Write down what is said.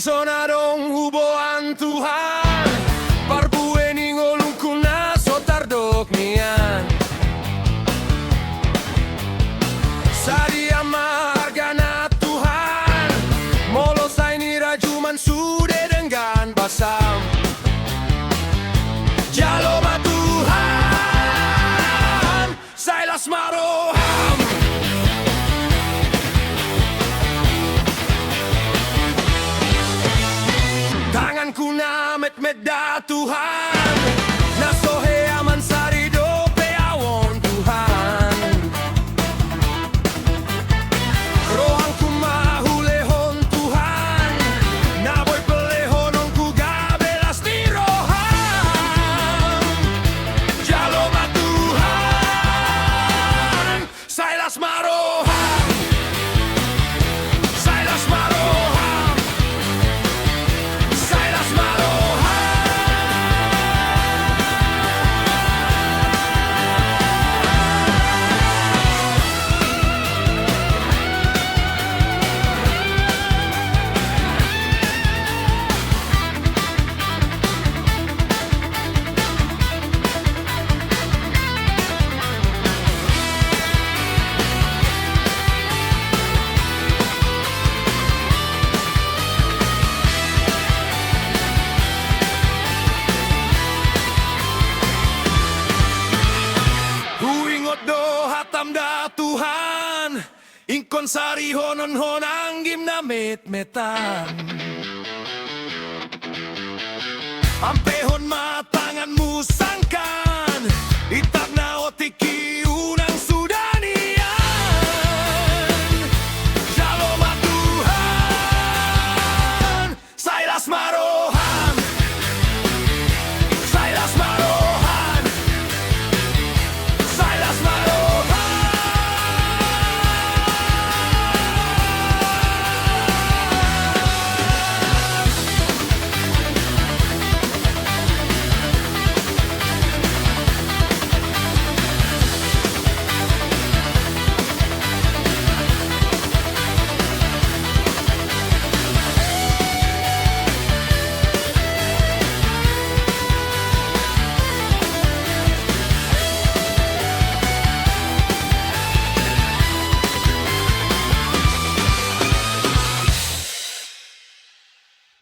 sonadong huboan Tuhan, parbueni ngolong kuna sotardok nian. Sadia margana Tuhan, molo saini rajuman sude dengan basam. Jaloma Tuhan, sailas maroham. Tanganku na met-meda Tuhan, nasohe aman sari dope awon Tuhan. Rohangku mahulehon Tuhan, naboy pelehon ku gabelas di rohang. Jaloma Tuhan, sailas maroham. Sailas maroham. Sailas maroham. Huingot do hatam da Tuhan, ingkon sari honon honang gim na met-metan. Ampehon ma